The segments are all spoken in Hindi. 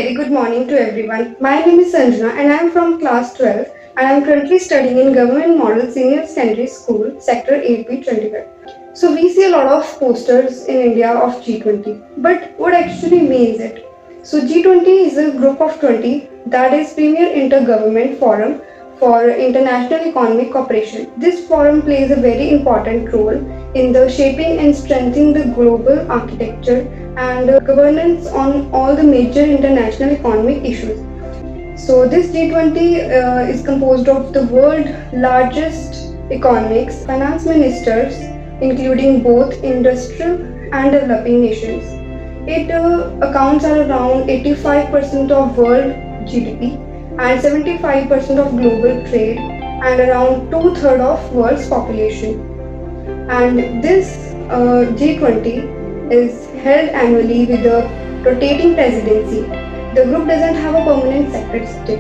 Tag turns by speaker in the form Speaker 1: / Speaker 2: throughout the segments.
Speaker 1: very good morning to everyone. My name is Sanjana and I am from class 12 and I am currently studying in Government Model Senior Secondary School, Sector 8B, Chandigarh. So we see a lot of posters in India of G20, but what actually means it? So G20 is a group of 20 that is premier intergovernment forum for international economic cooperation. This forum plays a very important role in the shaping and strengthening the global architecture and governance on all the major international economic issues. So this G20 is composed of the world largest economics, finance ministers, including both industrial and developing nations. It accounts are around 85% of world GDP and 75% of global trade and around two-thirds of world's population. And this G20 is held annually with a rotating presidency. The group doesn't have a permanent secretary.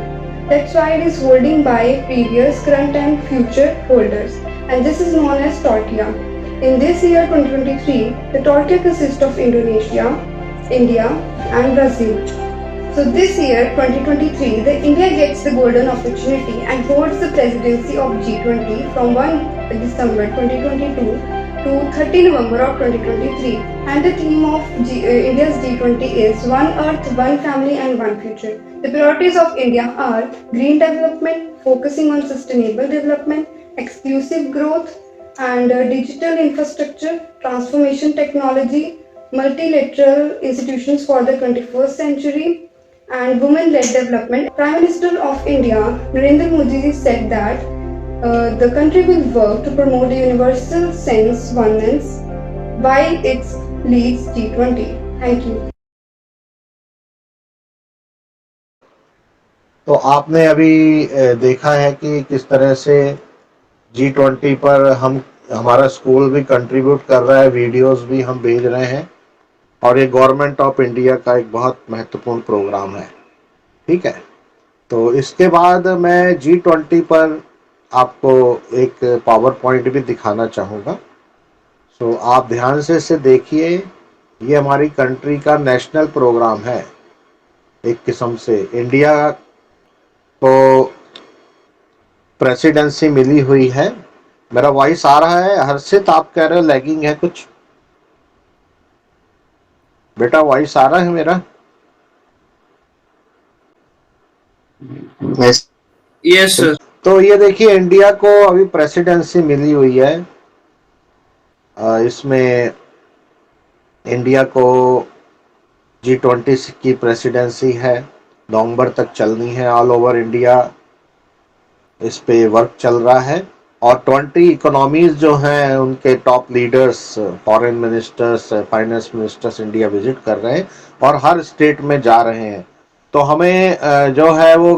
Speaker 1: That's why it is holding by previous, current and future holders. And this is known as Tortia. In this year 2023, the Tortia consists of Indonesia, India and Brazil. So this year 2023, the India gets the golden opportunity and holds the presidency of G20 from 1 December 2022 to 30 November of 2023, and the theme of India's G20 is One Earth, One Family and One Future. The priorities of India are green development, focusing on sustainable development, exclusive growth and digital infrastructure, transformation technology, multilateral institutions for the 21st century, and women-led development. Prime Minister of India, Narendra Modi, said that the country will work to promote universal sense oneness while it leads G20. Thank you.
Speaker 2: तो आपने अभी देखा है कि किस तरह से G20 पर हमारा स्कूल भी कंट्रीब्यूट कर रहा है, वीडियोस भी हम भेज रहे हैं और ये गवर्नमेंट ऑफ इंडिया का एक बहुत महत्वपूर्ण प्रोग्राम है। ठीक है, तो इसके बाद मैं G20 पर आपको एक पावर पॉइंट भी दिखाना चाहूँगा। सो आप ध्यान से इसे देखिए, ये हमारी कंट्री का नेशनल प्रोग्राम है। एक किस्म से इंडिया को प्रेसिडेंसी मिली हुई है। मेरा वॉइस आ रहा है? हर्षित, आप कह रहे हो लैगिंग है कुछ? बेटा वॉइस आ रहा है मेरा?
Speaker 3: Yes sir.
Speaker 2: तो ये देखिए, इंडिया को अभी प्रेसिडेंसी मिली हुई है। इसमें इंडिया को G20 की प्रेसिडेंसी है, नवंबर तक चलनी है। ऑल ओवर इंडिया इस पे वर्क चल रहा है और 20 इकोनॉमीज जो हैं उनके top leaders, foreign ministers, finance ministers India visit कर रहे हैं और हर स्टेट में जा रहे हैं। तो हमें जो है वो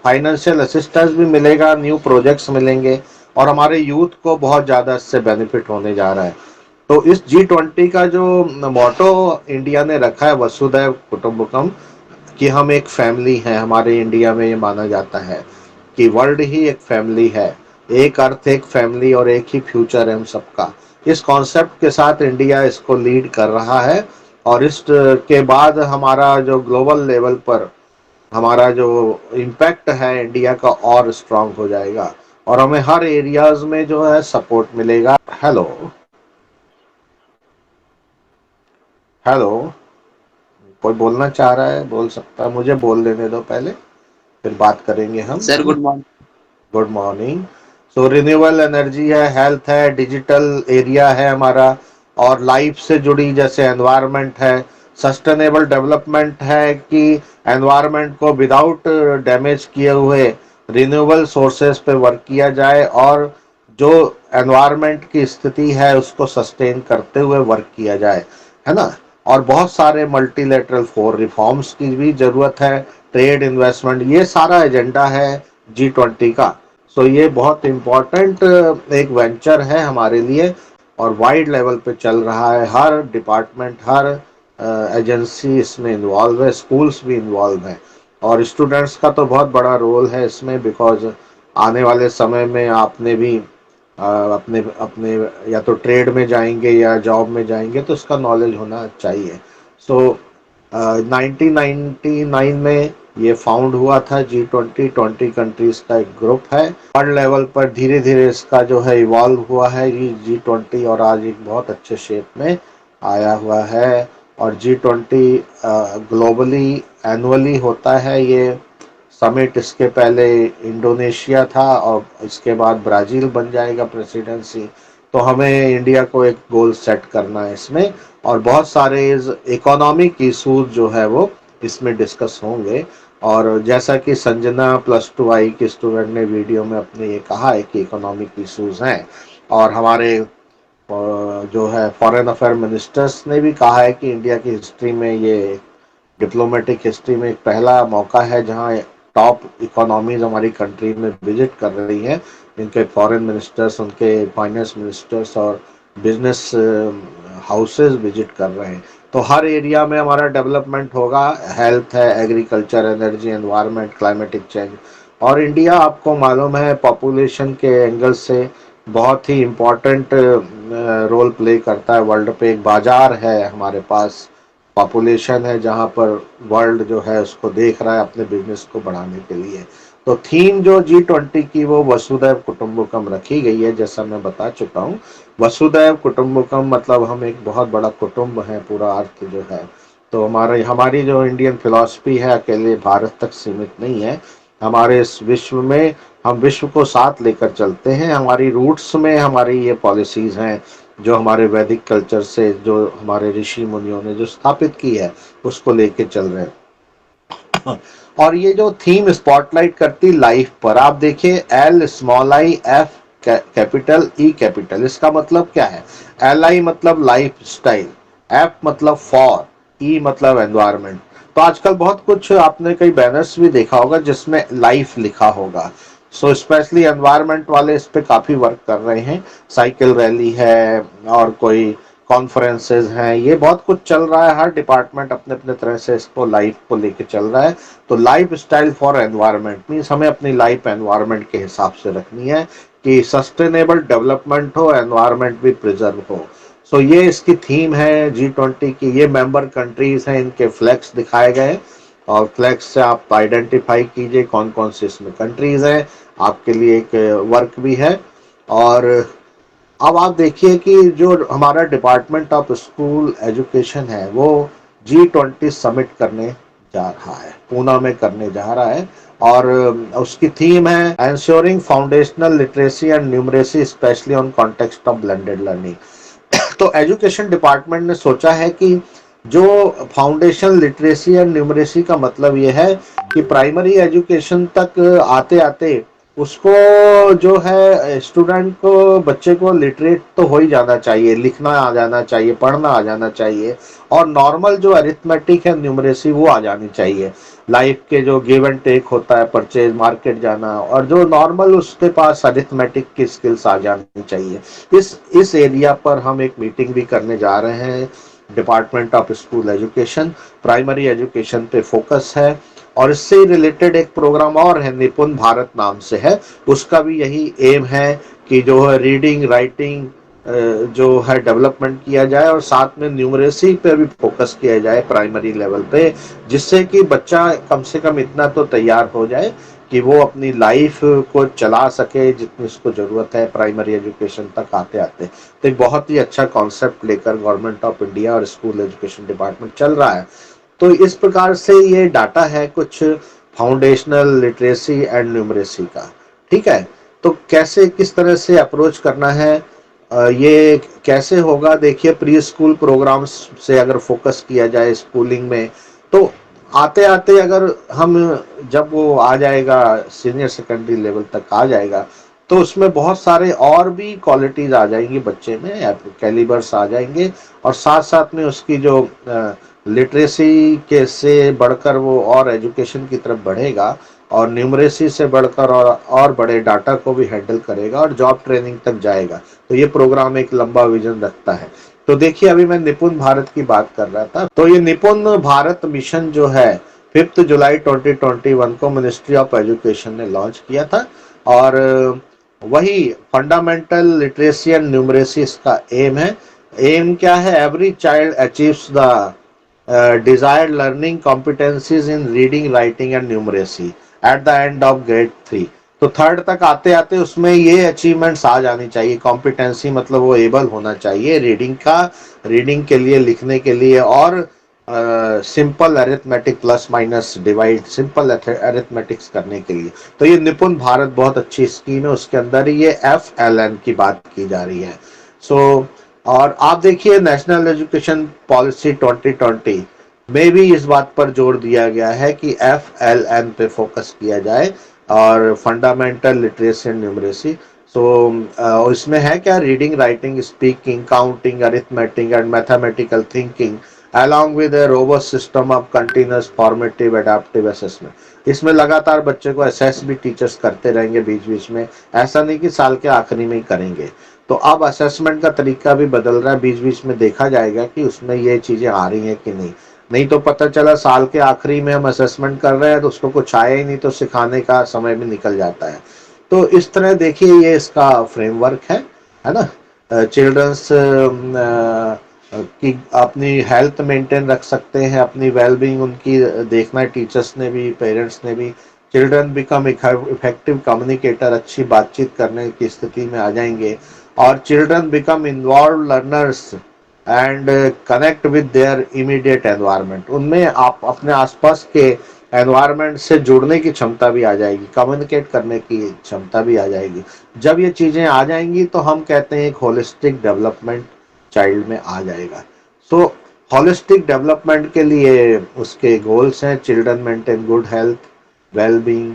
Speaker 2: फाइनेंशियल असिस्टेंस भी मिलेगा, न्यू प्रोजेक्ट्स मिलेंगे और हमारे यूथ को बहुत ज़्यादा इससे बेनिफिट होने जा रहा है। तो इस G20 का जो मोटो इंडिया ने रखा है, वसुधैव कुटुंबकम, कि हम एक फैमिली हैं। हमारे इंडिया में ये माना जाता है कि वर्ल्ड ही एक फैमिली है, एक अर्थ एक फैमिली और एक ही फ्यूचर है हम सबका। इस कॉन्सेप्ट के साथ इंडिया इसको लीड कर रहा है और इस के बाद हमारा जो ग्लोबल लेवल पर हमारा जो इम्पैक्ट है इंडिया का और स्ट्रांग हो जाएगा और हमें हर एरियाज में जो है सपोर्ट मिलेगा। हेलो हेलो, कोई बोलना चाह रहा है? बोल सकता है, मुझे बोल देने दो पहले, फिर बात करेंगे हम।
Speaker 3: Sir good morning.
Speaker 2: Good morning. So renewable energy है, हेल्थ है, डिजिटल एरिया है हमारा और लाइफ से जुड़ी जैसे एनवायरनमेंट है, सस्टेनेबल डेवलपमेंट है कि एनवायरनमेंट को विदाउट डैमेज किए हुए रिन्यूएबल सोर्सेज पे वर्क किया जाए और जो एनवायरनमेंट की स्थिति है उसको सस्टेन करते हुए वर्क किया जाए, है ना। और बहुत सारे मल्टीलेटरल फोर रिफॉर्म्स की भी ज़रूरत है, ट्रेड, इन्वेस्टमेंट, ये सारा एजेंडा है G20 का। सो ये बहुत इम्पोर्टेंट एक वेंचर है हमारे लिए और वाइड लेवल पे चल रहा है। हर डिपार्टमेंट, हर एजेंसी इसमें इन्वॉल्व है, स्कूल्स भी इन्वॉल्व हैं और स्टूडेंट्स का तो बहुत बड़ा रोल है इसमें, बिकॉज आने वाले समय में आपने भी अपने अपने या तो ट्रेड में जाएंगे या जॉब में जाएंगे तो उसका नॉलेज होना चाहिए। सो 1999 में ये फाउंड हुआ था। G20 कंट्रीज का एक ग्रुप है। वर्ल्ड लेवल पर धीरे धीरे इसका जो है इवॉल्व हुआ है ये G20, और आज एक बहुत अच्छे शेप में आया हुआ है। और G20 ग्लोबली एनुअली होता है ये समिट। इसके पहले इंडोनेशिया था और इसके बाद ब्राज़ील बन जाएगा प्रेसिडेंसी। तो हमें इंडिया को एक गोल सेट करना है इसमें, और बहुत सारे इकोनॉमिक इशूज जो है वो इसमें डिस्कस होंगे। और जैसा कि संजना +2 आई की स्टूडेंट ने वीडियो में अपने ये कहा है कि इकोनॉमिक इशूज हैं, और हमारे जो है फॉरेन अफेयर मिनिस्टर्स ने भी कहा है कि इंडिया की हिस्ट्री में ये डिप्लोमेटिक हिस्ट्री में एक पहला मौका है जहां टॉप इकोनॉमीज हमारी कंट्री में विजिट कर रही हैं। इनके फॉरेन मिनिस्टर्स, उनके फाइनेंस मिनिस्टर्स और बिजनेस हाउसेस विजिट कर रहे हैं। तो हर एरिया में हमारा डेवलपमेंट होगा। हेल्थ है, agriculture, energy, environment, climatic change. और इंडिया आपको मालूम है पॉपुलेशन के एंगल से बहुत ही इम्पोर्टेंट रोल प्ले करता है। वर्ल्ड पे एक बाजार है हमारे पास, पॉपुलेशन है जहाँ पर वर्ल्ड जो है उसको देख रहा है अपने बिजनेस को बढ़ाने के लिए। तो थीम जो G20 की वो वसुधैव कुटुंबकम रखी गई है। जैसा मैं बता चुका हूँ, वसुधैव कुटुंबकम मतलब हम एक बहुत बड़ा कुटुंब है, पूरा अर्थ जो है। तो हमारी जो इंडियन फिलॉसफी है अकेले भारत तक सीमित नहीं है। हमारे इस विश्व में हम विश्व को साथ लेकर चलते हैं। हमारी रूट्स में हमारी ये पॉलिसीज हैं जो हमारे वैदिक कल्चर से, जो हमारे ऋषि मुनियों ने जो स्थापित की है उसको लेके चल रहे हैं। और ये जो थीम स्पॉटलाइट करती लाइफ पर, आप देखिए LI कैपिटल E कैपिटल, इसका मतलब क्या है? LI मतलब लाइफ स्टाइल, F मतलब फॉर, E मतलब एनवायरमेंट। तो आजकल बहुत कुछ आपने कई बैनर्स भी देखा होगा जिसमें लाइफ लिखा होगा। सो स्पेशली एनवायरमेंट वाले इस पे काफ़ी वर्क कर रहे हैं। साइकिल रैली है और कोई कॉन्फ्रेंसेज हैं, ये बहुत कुछ चल रहा है। हर डिपार्टमेंट अपने अपने तरह से इसको लाइफ को लेके चल रहा है। तो life style for environment means हमें अपनी लाइफ एनवायरमेंट के हिसाब से रखनी है कि सस्टेनेबल डेवलपमेंट हो, एनवायरमेंट भी प्रिजर्व हो। सो ये इसकी थीम है G20 की। ये मेंबर कंट्रीज हैं, इनके फ्लैग्स दिखाए गए, और फ्लैग्स से आप आइडेंटिफाई कीजिए कौन कौन से इसमें कंट्रीज हैं। आपके लिए एक वर्क भी है। और अब आप देखिए कि जो हमारा डिपार्टमेंट ऑफ स्कूल एजुकेशन है वो G20 समिट करने जा रहा है, पूना में करने जा रहा है। और उसकी थीम है ensuring foundational literacy and numeracy specially on context of blended learning. तो एजुकेशन डिपार्टमेंट ने सोचा है कि जो फाउंडेशन लिटरेसी एंड न्यूमरेसी का मतलब ये है कि प्राइमरी एजुकेशन तक आते आते उसको जो है स्टूडेंट को, बच्चे को लिटरेट तो हो ही जाना चाहिए, लिखना आ जाना चाहिए, पढ़ना आ जाना चाहिए, और नॉर्मल जो अरिथमेटिक है, न्यूमरेसी, वो आ जानी चाहिए। लाइफ के जो गिव एंड टेक होता है, परचेज, मार्केट जाना, और जो नॉर्मल उसके पास अरिथमेटिक की स्किल्स आ जानी चाहिए। इस एरिया पर हम एक मीटिंग भी करने जा रहे हैं। Department of school education primary education पे फोकस है। और इससे रिलेटेड एक प्रोग्राम और है, निपुण भारत नाम से है। उसका भी यही एम है कि जो है रीडिंग राइटिंग जो है डेवलपमेंट किया जाए, और साथ में न्यूमरेसी पे भी फोकस किया जाए प्राइमरी लेवल पे, जिससे कि बच्चा कम से कम इतना तो तैयार हो जाए कि वो अपनी लाइफ को चला सके जितनी उसको ज़रूरत है प्राइमरी एजुकेशन तक आते आते। तो एक बहुत ही अच्छा कॉन्सेप्ट लेकर गवर्नमेंट ऑफ इंडिया और स्कूल एजुकेशन डिपार्टमेंट चल रहा है। तो इस प्रकार से ये डाटा है कुछ फाउंडेशनल लिटरेसी एंड न्यूमरेसी का। ठीक है, तो कैसे किस तरह से अप्रोच करना है, ये कैसे होगा? देखिए, प्री स्कूल प्रोग्राम्स से अगर फोकस किया जाए स्कूलिंग में, तो आते आते अगर हम, जब वो आ जाएगा सीनियर सेकेंडरी लेवल तक आ जाएगा, तो उसमें बहुत सारे और भी क्वालिटीज आ जाएंगी बच्चे में, कैलिबर्स आ जाएंगे, और साथ साथ में उसकी जो लिटरेसी के से बढ़कर वो और एजुकेशन की तरफ बढ़ेगा, और न्यूमरेसी से बढ़कर और बड़े डाटा को भी हैंडल करेगा, और जॉब ट्रेनिंग तक जाएगा। तो ये प्रोग्राम एक लंबा विजन रखता है। तो देखिए, अभी मैं निपुण भारत की बात कर रहा था, तो ये निपुण भारत मिशन जो है 5 जुलाई 2021 को मिनिस्ट्री ऑफ एजुकेशन ने लॉन्च किया था। और वही फंडामेंटल लिटरेसी एंड न्यूमरेसी इसका एम है। एम क्या है? Every child achieves the desired learning competencies in reading, writing and numeracy at the end of grade 3। तो थर्ड तक आते आते उसमें ये अचीवमेंट्स आ जानी चाहिए। कॉम्पिटेंसी मतलब वो एबल होना चाहिए रीडिंग का, रीडिंग के लिए, लिखने के लिए, और simple arithmetic, plus minus divide, simple arithmetics करने के लिए। तो ये निपुण भारत बहुत अच्छी स्कीम है, उसके अंदर ये FLN की बात की जा रही है। सो और आप देखिए नेशनल एजुकेशन पॉलिसी 2020 में भी इस बात पर जोर दिया गया है कि FLN पे फोकस किया जाए और फंडामेंटल लिटरेसी एंड न्यूमरेसी। सो इसमें है क्या, reading, writing, speaking, counting, arithmetic and mathematical thinking along with a robust system of continuous formative adaptive assessment। इसमें लगातार बच्चे को असेस भी टीचर्स करते रहेंगे बीच बीच में, ऐसा नहीं कि साल के आखिरी में ही करेंगे। तो अब असेसमेंट का तरीका भी बदल रहा है, बीच बीच में देखा जाएगा कि उसमें ये चीजें आ रही हैं कि नहीं। नहीं तो पता चला साल के आखिरी में हम असेसमेंट कर रहे हैं तो उसको कुछ आया ही नहीं, तो सिखाने का समय भी निकल जाता है। तो इस तरह देखिए ये इसका फ्रेमवर्क है ना। चिल्ड्रंस कि अपनी हेल्थ मेंटेन रख सकते हैं, अपनी वेलबींग उनकी देखना है टीचर्स ने भी, पेरेंट्स ने भी। चिल्ड्रन बिकम इफेक्टिव कम्युनिकेटर, अच्छी बातचीत करने की स्थिति में आ जाएंगे। और children become involve learners and connect with their immediate environment. उनमें आप अपने आसपास के एनवायरनमेंट से जुड़ने की क्षमता भी आ जाएगी, कम्युनिकेट करने की क्षमता भी आ जाएगी। जब ये चीज़ें आ जाएंगी तो हम कहते हैं एक होलिस्टिक डेवलपमेंट चाइल्ड में आ जाएगा। सो होलिस्टिक डेवलपमेंट के लिए उसके गोल्स हैं, children maintain good health, wellbeing,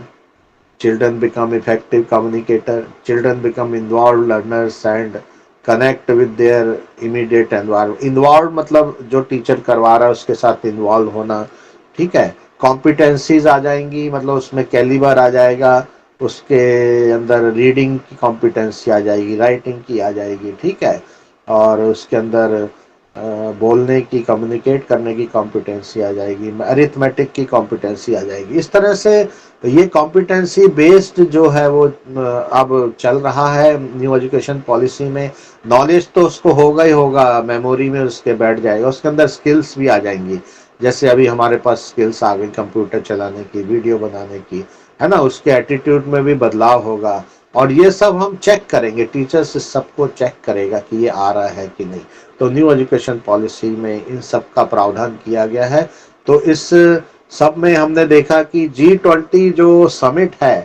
Speaker 2: children become effective communicator, children become involved learners and connect with their immediate environment। involved मतलब जो टीचर करवा रहा है उसके साथ इन्वॉल्व होना, ठीक है। कॉम्पिटेंसीज आ जाएंगी, मतलब उसमें कैलिबर आ जाएगा, उसके अंदर रीडिंग की कॉम्पिटेंसी आ जाएगी, राइटिंग की आ जाएगी, ठीक है। और उसके अंदर बोलने की, कम्युनिकेट करने की कॉम्पिटेंसी आ जाएगी, अरिथमेटिक की कॉम्पिटेंसी आ जाएगी। इस तरह से ये कॉम्पिटेंसी बेस्ड जो है वो अब चल रहा है न्यू एजुकेशन पॉलिसी में। नॉलेज तो उसको होगा ही होगा, मेमोरी में उसके बैठ जाएगा, उसके अंदर स्किल्स भी आ जाएंगी। जैसे अभी हमारे पास स्किल्स आ गई कंप्यूटर चलाने की, वीडियो बनाने की, है ना। उसके एटीट्यूड में भी बदलाव होगा और ये सब हम चेक करेंगे, टीचर्स इस सबको चेक करेगा कि ये आ रहा है कि नहीं। तो न्यू एजुकेशन पॉलिसी में इन सब का प्रावधान किया गया है। तो इस सब में हमने देखा कि G20 जो समिट है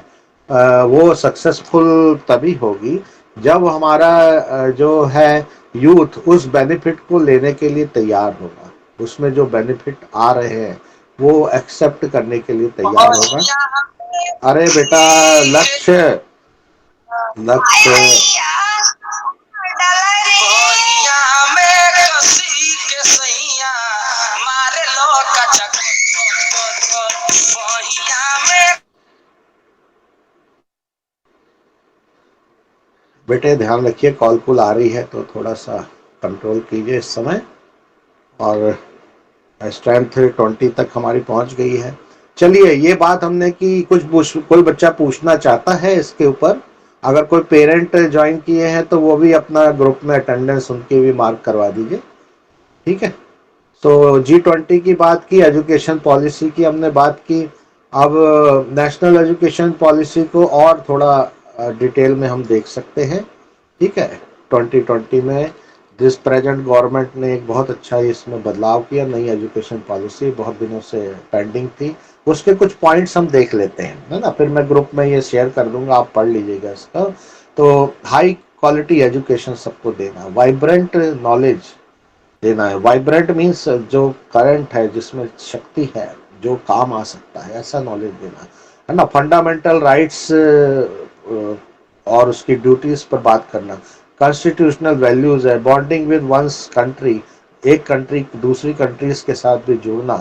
Speaker 2: वो सक्सेसफुल तभी होगी जब हमारा जो है यूथ उस बेनिफिट को लेने के लिए तैयार होगा, उसमें जो बेनिफिट आ रहे हैं वो एक्सेप्ट करने के लिए तैयार होगा। अरे बेटा, लक्ष्य लक्ष्य बेटे ध्यान रखिए, कॉल पुल आ रही है तो थोड़ा सा कंट्रोल कीजिए इस समय। और स्ट्रेंथ 20 तक हमारी पहुंच गई है। चलिए, ये बात हमने की, कोई बच्चा पूछना चाहता है इसके ऊपर, अगर कोई पेरेंट ज्वाइन किए हैं तो वो भी अपना ग्रुप में अटेंडेंस उनकी भी मार्क करवा दीजिए, ठीक है। तो G20 की बात की, एजुकेशन पॉलिसी की हमने बात की। अब नेशनल एजुकेशन पॉलिसी को और थोड़ा डिटेल में हम देख सकते हैं, ठीक है। 2020 में जिस प्रेजेंट गवर्नमेंट ने एक बहुत अच्छा इसमें बदलाव किया, नई एजुकेशन पॉलिसी बहुत दिनों से पेंडिंग थी, उसके कुछ पॉइंट्स हम देख लेते हैं, है ना। फिर मैं ग्रुप में ये शेयर कर दूंगा, आप पढ़ लीजिएगा इसका। तो हाई क्वालिटी एजुकेशन सबको देना, वाइब्रेंट नॉलेज देना है। वाइब्रेंट मीन्स जो करंट है, जिसमें शक्ति है, जो काम आ सकता है, ऐसा नॉलेज देना है ना। फंडामेंटल राइट्स और उसकी ड्यूटीज पर बात करना। कॉन्स्टिट्यूशनल वैल्यूज है, बॉन्डिंग विद वंस कंट्री, एक कंट्री दूसरी कंट्रीज के साथ भी जुड़ना,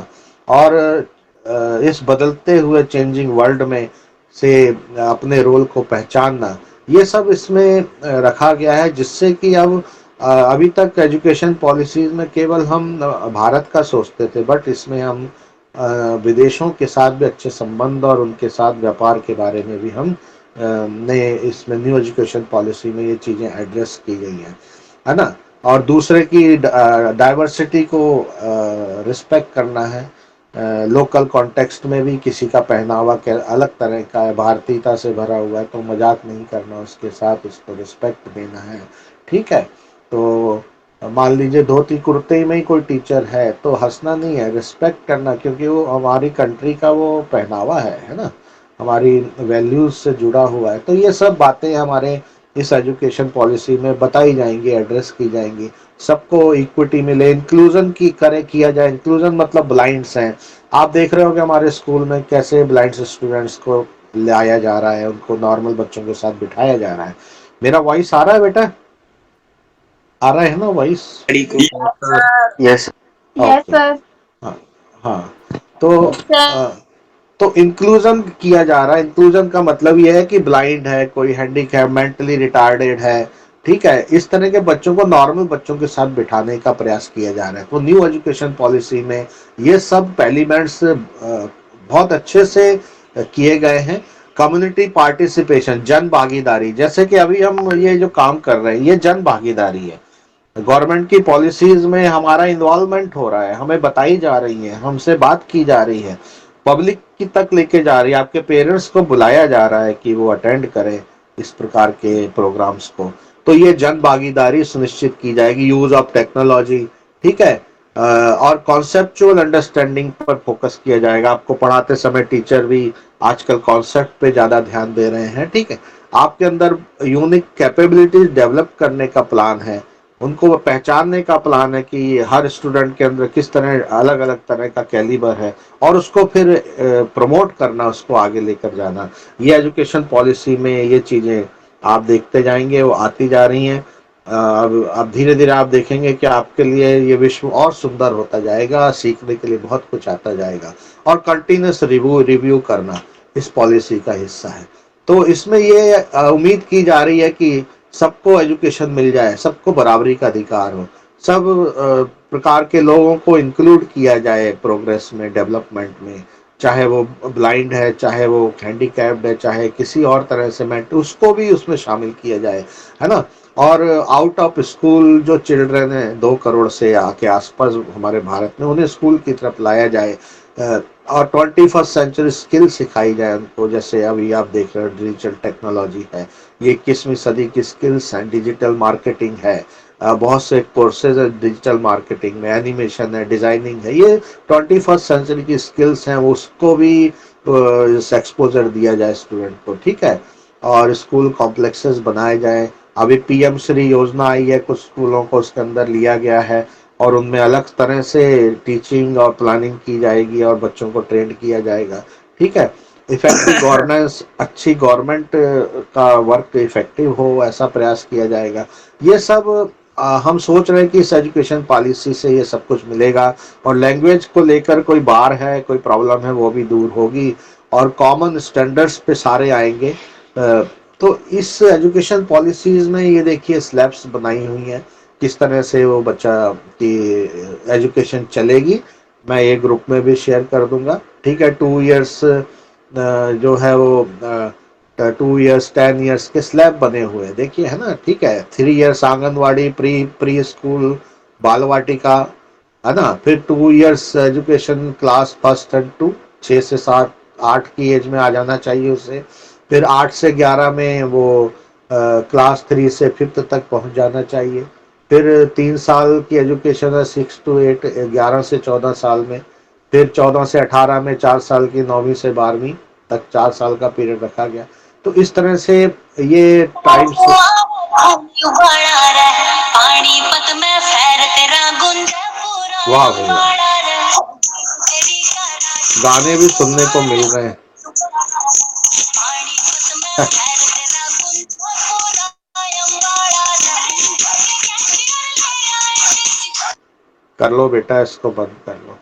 Speaker 2: और इस बदलते हुए चेंजिंग वर्ल्ड में से अपने रोल को पहचानना, ये सब इसमें रखा गया है। जिससे कि अब अभी तक एजुकेशन पॉलिसीज में केवल हम भारत का सोचते थे, बट इसमें हम विदेशों के साथ भी अच्छे संबंध और उनके साथ व्यापार के बारे में भी हम ने इसमें न्यू एजुकेशन पॉलिसी में ये चीज़ें एड्रेस की गई हैं, है ना। और दूसरे की डाइवर्सिटी को रिस्पेक्ट करना है। लोकल कॉन्टेक्स्ट में भी किसी का पहनावा के अलग तरह का है, भारतीयता से भरा हुआ है, तो मजाक नहीं करना उसके साथ, उसको रिस्पेक्ट देना है। ठीक है, तो मान लीजिए धोती कुर्ते में ही कोई टीचर है तो हंसना नहीं है, रिस्पेक्ट करना, क्योंकि वो हमारी कंट्री का वो पहनावा है ना, हमारी वैल्यूज से जुड़ा हुआ है। तो ये सब बातें हमारे इस एजुकेशन पॉलिसी में बताई जाएंगी, एड्रेस की जाएंगी। सबको इक्विटी मिले, इंक्लूजन की करे किया जाए। इंक्लूजन मतलब ब्लाइंड्स हैं, आप देख रहे हो कि हमारे स्कूल में कैसे ब्लाइंड स्टूडेंट्स को लाया जा रहा है, उनको नॉर्मल बच्चों के साथ बिठाया जा रहा है। मेरा वॉइस आ रहा है बेटा? आ रहा है ना वॉइस?
Speaker 3: गाड़ी को
Speaker 4: यस
Speaker 1: Yes,
Speaker 2: ओके।
Speaker 1: sir.
Speaker 2: हाँ हाँ। तो तो इंक्लूजन किया जा रहा है। इंक्लूजन का मतलब यह है कि ब्लाइंड है, कोई हैंडीकैप, मेंटली रिटार्डेड है, ठीक है, इस तरह के बच्चों को नॉर्मल बच्चों के साथ बिठाने का प्रयास किया जा रहा है। तो न्यू एजुकेशन पॉलिसी में ये सब एलिमेंट्स बहुत अच्छे से किए गए हैं। कम्युनिटी पार्टिसिपेशन, जन भागीदारी, जैसे कि अभी हम ये जो काम कर रहे हैं ये जन भागीदारी है। गवर्नमेंट की पॉलिसीज में हमारा इन्वॉल्वमेंट हो रहा है, हमें बताई जा रही है, हमसे बात की जा रही है, पब्लिक की तक लेके जा रही है, आपके पेरेंट्स को बुलाया जा रहा है कि वो अटेंड करें इस प्रकार के प्रोग्राम्स को। तो ये जन भागीदारी सुनिश्चित की जाएगी, यूज ऑफ टेक्नोलॉजी, ठीक है। और कॉन्सेप्चुअल अंडरस्टैंडिंग पर फोकस किया जाएगा। आपको पढ़ाते समय टीचर भी आजकल कॉन्सेप्ट पे ज़्यादा ध्यान दे रहे हैं, ठीक है। आपके अंदर यूनिक कैपेबिलिटीज डेवलप करने का प्लान है, उनको पहचानने का प्लान है कि हर स्टूडेंट के अंदर किस तरह अलग अलग तरह का कैलिबर है, और उसको फिर प्रमोट करना, उसको आगे लेकर जाना। ये एजुकेशन पॉलिसी में ये चीज़ें आप देखते जाएंगे, वो आती जा रही हैं। अब धीरे धीरे आप देखेंगे कि आपके लिए ये विश्व और सुंदर होता जाएगा, सीखने के लिए बहुत कुछ आता जाएगा। और कंटिन्यूस रिव्यू करना इस पॉलिसी का हिस्सा है। तो इसमें ये उम्मीद की जा रही है कि सबको एजुकेशन मिल जाए, सबको बराबरी का अधिकार हो, सब प्रकार के लोगों को इंक्लूड किया जाए प्रोग्रेस में, डेवलपमेंट में, चाहे वो ब्लाइंड है, चाहे वो हैंडीकैप्ड है, चाहे किसी और तरह से मेंट, उसको भी उसमें शामिल किया जाए, है ना। और आउट ऑफ स्कूल जो चिल्ड्रन है 2 करोड़ से के आसपास हमारे भारत में, उन्हें स्कूल की तरफ लाया जाए, और 21st सेंचुरी स्किल सिखाई जाए उनको। जैसे अभी आप देख रहे हो डिजिटल टेक्नोलॉजी है, ये 21वीं सदी की स्किल्स हैं, डिजिटल मार्केटिंग है, बहुत से कोर्सेज है डिजिटल मार्केटिंग में, एनिमेशन है, डिजाइनिंग है, ये 21st सेंचुरी की स्किल्स हैं, उसको भी एक्सपोजर दिया जाए स्टूडेंट को, ठीक है। और स्कूल कॉम्प्लेक्सेस बनाए जाए। अभी पीएम श्री योजना आई है, कुछ स्कूलों को उसके अंदर लिया गया है, और उनमें अलग तरह से टीचिंग और प्लानिंग की जाएगी और बच्चों को ट्रेन किया जाएगा, ठीक है। इफेक्टिव गवर्नेंस, अच्छी गवर्नमेंट का वर्क इफेक्टिव हो, ऐसा प्रयास किया जाएगा। ये सब हम सोच रहे हैं कि इस एजुकेशन पॉलिसी से ये सब कुछ मिलेगा। और लैंग्वेज को लेकर कोई बार है, कोई प्रॉब्लम है, वो भी दूर होगी, और कॉमन स्टैंडर्ड्स पे सारे आएंगे। तो इस एजुकेशन पॉलिसीज में ये देखिए स्लैब्स बनाई हुई हैं, किस तरह से वो बच्चा की एजुकेशन चलेगी। मैं ये ग्रुप में भी शेयर कर दूंगा, ठीक है। 2 इयर्स जो है वो 2 इयर्स 10 इयर्स के स्लैब बने हुए हैं, देखिए, है ना, ठीक है। 3 years anganwadi, pre pre school, Bal Vatika, है ना। फिर 2 years education class first and two, 6 से 7 8 की एज में आ जाना चाहिए उसे। फिर 8 से 11 में वो क्लास 3 से 5th तक पहुंच जाना चाहिए। फिर 3 साल की एजुकेशन है, 6 to 8, 11 से 14 साल में। फिर 14 से 18 में 4 साल की, 9वीं से 12वीं तक 4 साल का पीरियड रखा गया। तो इस तरह से ये टाइम्स, वाह भाई वाह, गाने भी सुनने को मिल रहे हैं। कर लो बेटा, इसको बंद कर लो।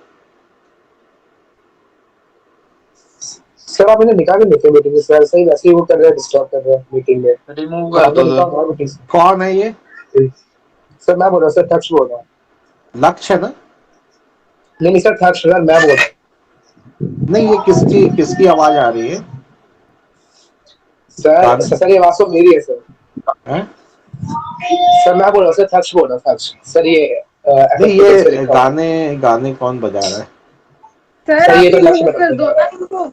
Speaker 4: सर, आप इन्हें निकाल के देते मीटिंग से सर, सही वैसे ही वो कर रहे हैं, डिस्टर्ब कर रहे हैं मीटिंग में।
Speaker 3: रिमूव
Speaker 4: सर
Speaker 3: कर
Speaker 4: आपने
Speaker 3: दो
Speaker 4: निकाल मीटिंग से।
Speaker 2: कौन है ये?
Speaker 4: सर मैं बोल रहा हूँ सर, थक्ष बोल रहा हूँ।
Speaker 2: लक्ष्य ना?
Speaker 4: नहीं नहीं सर, थक्ष सर मैं बोल रहा
Speaker 2: नहीं, ये किसकी किसकी आवाज आ रही है?
Speaker 4: हूँ सर।
Speaker 2: गाने
Speaker 4: सर ये आवाज तो मेरी है सर।
Speaker 2: हैं?
Speaker 4: सर मैं बोल रहा हूँ सर, थक्ष बोल रहा हूँ, थक्ष सर। ये
Speaker 2: नहीं,
Speaker 4: FF से
Speaker 2: ये
Speaker 4: लिखा हुआ है।
Speaker 2: गाने गाने कौन बजा रहा है?
Speaker 1: सर
Speaker 4: सर ये
Speaker 1: आप
Speaker 4: तो लक्ष्य
Speaker 1: रिमूव कर
Speaker 4: बता
Speaker 1: दो
Speaker 4: रहा
Speaker 1: ना
Speaker 4: है।
Speaker 1: इनको।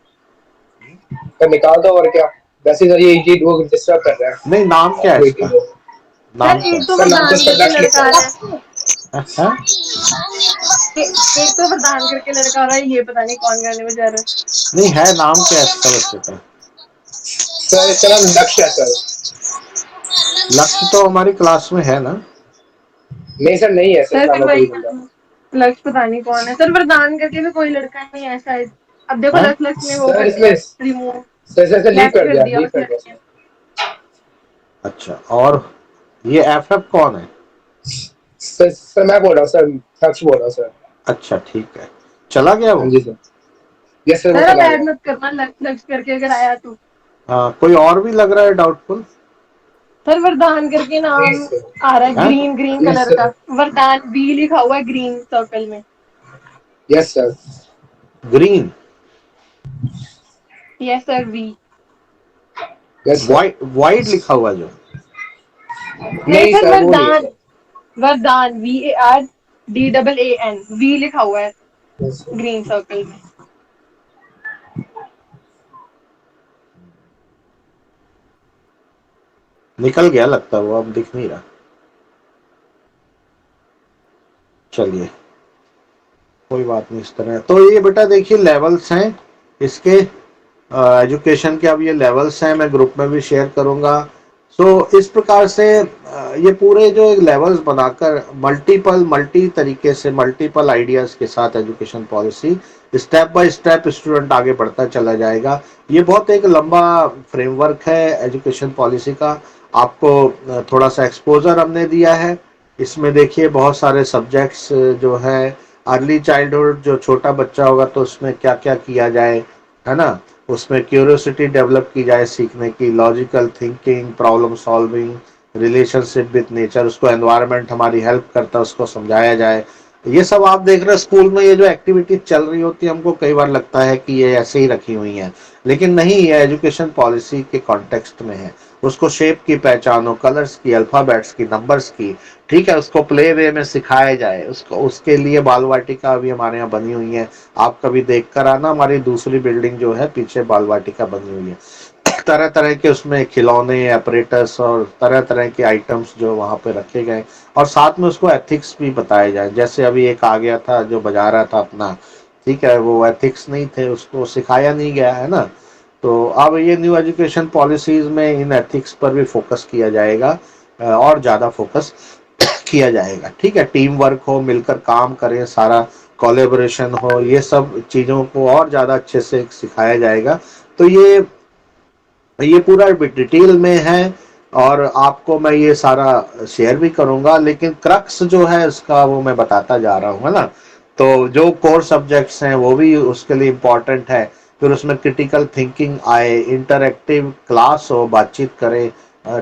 Speaker 4: सर निकाल दो, और क्या। वैसे सर ये लोग डिस्टर्ब कर रहे
Speaker 2: नहीं, नाम क्या है
Speaker 4: हैं
Speaker 2: इसका?
Speaker 4: मीटिंग को।
Speaker 2: नाम
Speaker 1: सर
Speaker 2: क्या
Speaker 1: एक
Speaker 2: है?
Speaker 1: तो
Speaker 4: सर नाम तो
Speaker 1: वरदान
Speaker 4: इसका
Speaker 1: करके
Speaker 4: लक्ष्य लिखा
Speaker 1: लड़का आ
Speaker 4: हुआ
Speaker 1: रहा है।
Speaker 2: हाँ?
Speaker 1: एक तो वरदान करके लड़का आ रहा है, ये पता नहीं कौन गाने बजा रहा है।
Speaker 2: नहीं है, नाम क्या है इसका बच्चे का?
Speaker 4: है। सर इसका नाम लक्ष्य है सर।
Speaker 2: लक्ष्य तो हमारी क्लास में है ना?
Speaker 4: नहीं सर, नहीं है सर
Speaker 1: सर
Speaker 4: इस नाम
Speaker 1: फिर
Speaker 4: का
Speaker 1: वही
Speaker 4: कोई बंदा।
Speaker 1: लक्ष्य पता नहीं कौन है सर, वरदान करके भी कोई लड़का नहीं है शायद। अब देखो
Speaker 2: है?
Speaker 1: लक्ष्य ने वो
Speaker 4: सर
Speaker 1: कर
Speaker 4: इसमें
Speaker 1: दिया रिमूव,
Speaker 4: सर लीव
Speaker 1: लेफ्ट
Speaker 4: कर
Speaker 1: कर
Speaker 4: दिया,
Speaker 1: दिया
Speaker 4: लीव
Speaker 1: उस
Speaker 4: कर दिया
Speaker 1: लड़के ने।
Speaker 4: सर।
Speaker 2: अच्छा, और ये एफ कौन है?
Speaker 4: सर मैं बोल रहा हूँ सर, थक्ष बोल रहा हूँ सर।
Speaker 2: अच्छा ठीक है, चला गया
Speaker 4: हाँ
Speaker 2: वो?
Speaker 4: जी सर। यस सर, वो
Speaker 1: सर अब
Speaker 4: चला
Speaker 1: ऐड
Speaker 4: गया।
Speaker 1: मत करना, लक्ष्य करके अगर आया तो।
Speaker 2: हाँ, कोई और भी लग रहा है डाउटफुल?
Speaker 1: सर वरदान करके
Speaker 4: नहीं
Speaker 1: नाम
Speaker 4: सर।
Speaker 1: आ रहा है,
Speaker 2: है?
Speaker 1: Green green
Speaker 4: yes
Speaker 1: colour
Speaker 4: sir.
Speaker 1: का। वरदान बी लिखा हुआ है ग्रीन सर्कल में।
Speaker 4: Yes sir.
Speaker 2: Green?
Speaker 1: Yes sir V.
Speaker 4: Yes sir.
Speaker 2: White white लिखा हुआ जो?
Speaker 1: नहीं
Speaker 4: नहीं
Speaker 1: सर
Speaker 4: सर, वो नहीं है
Speaker 1: वरदान,
Speaker 4: सर।
Speaker 1: वरदान VARDAAN वी लिखा हुआ है
Speaker 4: यस सर।
Speaker 1: ग्रीन सर्कल में।
Speaker 2: निकल गया लगता है वो, अब दिख नहीं रहा। चलिए, कोई बात नहीं। इस तरह तो ये बेटा देखिए लेवल्स हैं इसके, एजुकेशन के। अब ये लेवल्स हैं, मैं ग्रुप में भी शेयर करूंगा। सो इस प्रकार से ये पूरे जो एक लेवल्स बनाकर मल्टी तरीके से, मल्टीपल आइडियाज के साथ education policy step by step student आगे बढ़ता चला जाएगा। ये बहुत एक लंबा फ्रेमवर्क है एजुकेशन पॉलिसी का। आपको थोड़ा सा एक्सपोजर हमने दिया है। इसमें देखिए बहुत सारे सब्जेक्ट्स जो है, अर्ली चाइल्डहुड जो छोटा बच्चा होगा तो उसमें क्या क्या किया जाए, है ना? उसमें क्यूरियोसिटी डेवलप की जाए सीखने की, logical thinking, problem solving, relationship with nature, उसको एनवायरनमेंट हमारी हेल्प करता है उसको समझाया जाए। ये सब आप देख रहे हैं स्कूल में, ये जो एक्टिविटीज चल रही होती है हमको कई बार लगता है कि ये ऐसे ही रखी हुई हैं, लेकिन नहीं, ये एजुकेशन पॉलिसी के कॉन्टेक्स्ट में है। उसको शेप की पहचानो, कलर्स की, अल्फाबेट्स की, नंबर्स की, ठीक है, उसको प्ले वे में सिखाया जाए। उसको उसके लिए बाल वाटिका अभी हमारे यहाँ बनी हुई है, आप कभी देख कर आना। हमारी दूसरी बिल्डिंग जो है पीछे बाल वाटिका बनी हुई है। तरह तरह के उसमें खिलौने, ऑपरेटर्स और तरह तरह के आइटम्स जो वहाँ पे रखे गए, और साथ में उसको एथिक्स भी बताए जाए। जैसे अभी एक आ गया था जो बजा रहा था अपना, ठीक है, वो एथिक्स नहीं थे, उसको सिखाया नहीं गया है ना। तो अब ये न्यू एजुकेशन पॉलिसीज में इन एथिक्स पर भी फोकस किया जाएगा, और ज़्यादा फोकस किया जाएगा। ठीक है, टीम वर्क हो, मिलकर काम करें, सारा कोलेबोरेशन हो, ये सब चीज़ों को और ज़्यादा अच्छे से सिखाया जाएगा। तो ये पूरा डिटेल में है, और आपको मैं ये सारा शेयर भी करूंगा, लेकिन क्रक्स जो है इसका वो मैं बताता जा रहा हूँ, है ना। तो जो कोर सब्जेक्ट्स हैं वो भी उसके लिए इम्पोर्टेंट है। फिर उसमें क्रिटिकल थिंकिंग आए, इंटरैक्टिव क्लास हो, बातचीत करें,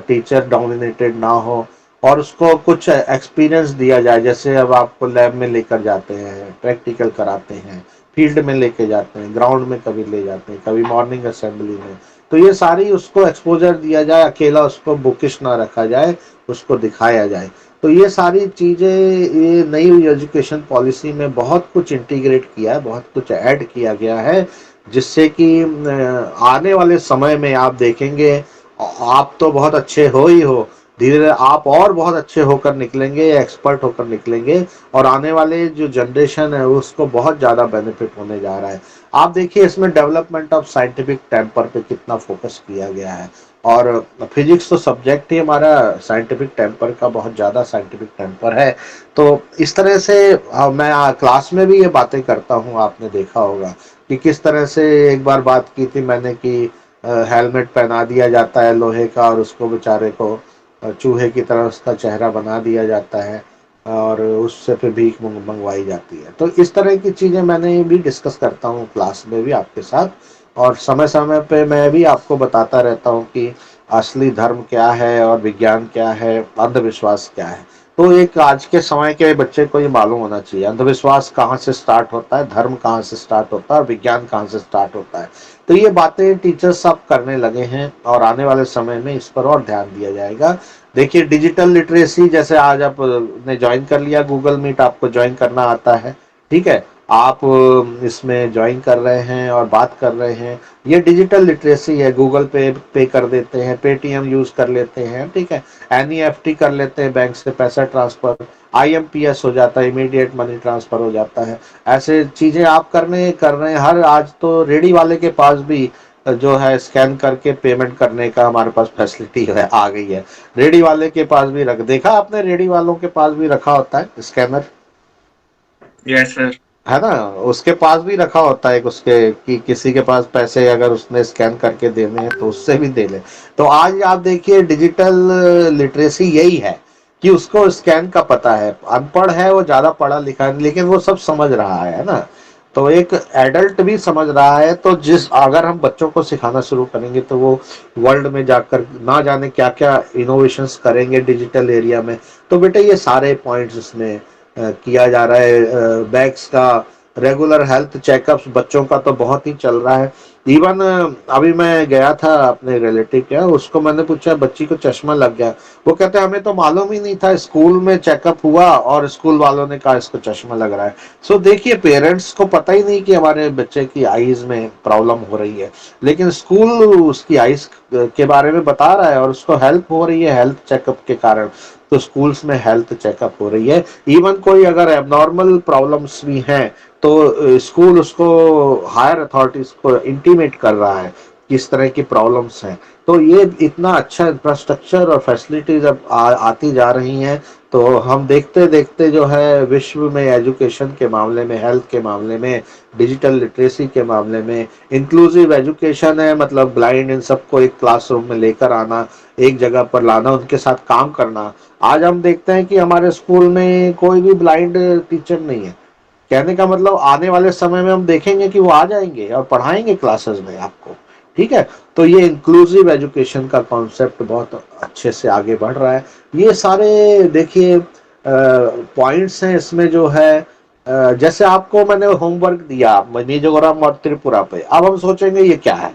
Speaker 2: टीचर डोमिनेटेड ना हो, और उसको कुछ एक्सपीरियंस दिया जाए। जैसे अब आपको लैब में लेकर जाते हैं, प्रैक्टिकल कराते हैं, फील्ड में लेके जाते हैं, ग्राउंड में कभी ले जाते हैं, कभी मॉर्निंग असेंबली में। तो ये सारी उसको एक्सपोजर दिया जाए, अकेला उसको बुकिश ना रखा जाए, उसको दिखाया जाए। तो ये सारी चीज़ें ये नई एजुकेशन पॉलिसी में बहुत कुछ इंटीग्रेट किया है, बहुत कुछ ऐड किया गया है, जिससे कि आने वाले समय में आप देखेंगे, आप तो बहुत अच्छे हो ही हो, धीरे धीरे आप और बहुत अच्छे होकर निकलेंगे, एक्सपर्ट होकर निकलेंगे, और आने वाले जो जनरेशन है उसको बहुत ज़्यादा बेनिफिट होने जा रहा है। आप देखिए इसमें डेवलपमेंट ऑफ साइंटिफिक टेम्पर पे कितना फोकस किया गया है, और फिजिक्स तो सब्जेक्ट ही हमारा साइंटिफिक टेम्पर का बहुत ज़्यादा साइंटिफिक टेम्पर है। तो इस तरह से मैं क्लास में भी ये बातें करता हूँ, आपने देखा होगा कि किस तरह से एक बार बात की थी मैंने कि हेलमेट पहना दिया जाता है लोहे का, और उसको बेचारे को चूहे की तरह उसका चेहरा बना दिया जाता है, और उससे फिर भीख मंगवाई जाती है। तो इस तरह की चीज़ें मैंने भी डिस्कस करता हूँ क्लास में भी आपके साथ, और समय समय पे मैं भी आपको बताता रहता हूँ कि असली धर्म क्या है और विज्ञान क्या है, अंधविश्वास क्या है। तो एक आज के समय के बच्चे को ये मालूम होना चाहिए अंधविश्वास कहाँ से स्टार्ट होता है, धर्म कहाँ से स्टार्ट होता है, और विज्ञान कहाँ से स्टार्ट होता है। तो ये बातें टीचर्स सब करने लगे हैं, और आने वाले समय में इस पर और ध्यान दिया जाएगा। देखिए डिजिटल लिटरेसी, जैसे आज आपने ज्वाइन कर लिया गूगल मीट, आपको ज्वाइन करना आता है, ठीक है, आप इसमें ज्वाइन कर रहे हैं और बात कर रहे हैं, ये डिजिटल लिटरेसी है। गूगल पे कर देते हैं, पेटीएम यूज कर लेते हैं, ठीक है, एनईएफटी कर लेते हैं, बैंक से पैसा ट्रांसफर, आईएमपीएस हो जाता है, इमीडिएट मनी ट्रांसफर हो जाता है। ऐसे चीजें आप कर रहे हैं। हर आज तो रेडी वाले के पास भी जो है स्कैन करके पेमेंट करने का हमारे पास फैसिलिटी है, आ गई है। रेडी वाले के पास भी रख देखा आपने, रेडी वालों के पास भी रखा होता है स्कैनर,
Speaker 3: यस सर।
Speaker 2: है ना, उसके पास भी रखा होता है उसके, कि किसी के पास पैसे अगर उसने स्कैन करके देने हैं तो उससे भी दे ले। तो आज आप देखिए डिजिटल लिटरेसी यही है कि उसको स्कैन का पता है। अनपढ़ है वो, ज्यादा पढ़ा लिखा नहीं, लेकिन वो सब समझ रहा है ना। तो एक एडल्ट भी समझ रहा है। तो जिस अगर हम बच्चों को सिखाना शुरू करेंगे तो वो वर्ल्ड में जाकर ना जाने क्या क्या इनोवेशंस करेंगे डिजिटल एरिया में। तो बेटा ये सारे पॉइंट्स इसमें किया जा रहा है। बैग्स का रेगुलर हेल्थ चेकअप्स बच्चों का तो बहुत ही चल रहा है। इवन अभी मैं गया था अपने रिलेटिव के यहाँ, उसको मैंने पूछा बच्ची को चश्मा लग गया, वो कहते हैं हमें तो मालूम ही नहीं था, स्कूल में चेकअप हुआ और स्कूल वालों ने कहा इसको चश्मा लग रहा है। सो देखिए पेरेंट्स को पता ही नहीं कि हमारे बच्चे की आईज में प्रॉब्लम हो रही है, लेकिन स्कूल उसकी आईज के बारे में बता रहा है और उसको हेल्प हो रही है हेल्थ चेकअप के कारण। तो स्कूल्स में हेल्थ चेकअप हो रही है। इवन कोई अगर एबनॉर्मल प्रॉब्लम्स भी हैं तो स्कूल उसको हायर अथॉरिटीज को इंटीमेट कर रहा है किस तरह की प्रॉब्लम्स हैं। तो ये इतना अच्छा इंफ्रास्ट्रक्चर और फैसिलिटीज अब आती जा रही हैं। तो हम देखते देखते जो है विश्व में एजुकेशन के मामले में, हेल्थ के मामले में, डिजिटल लिटरेसी के मामले में, इंक्लूसिव एजुकेशन है, मतलब ब्लाइंड इन सबको एक क्लासरूम में लेकर आना, एक जगह पर लाना, उनके साथ काम करना। आज हम देखते हैं कि हमारे स्कूल में कोई भी ब्लाइंड टीचर नहीं है। कहने का मतलब आने वाले समय में हम देखेंगे कि वो आ जाएंगे और पढ़ाएंगे क्लासेस में आपको, ठीक है। तो ये इंक्लूसिव एजुकेशन का कॉन्सेप्ट बहुत अच्छे से आगे बढ़ रहा है। ये सारे देखिए पॉइंट्स हैं इसमें जो है। जैसे आपको मैंने होमवर्क दिया मिजोरम और त्रिपुरा पे, अब हम सोचेंगे ये क्या है।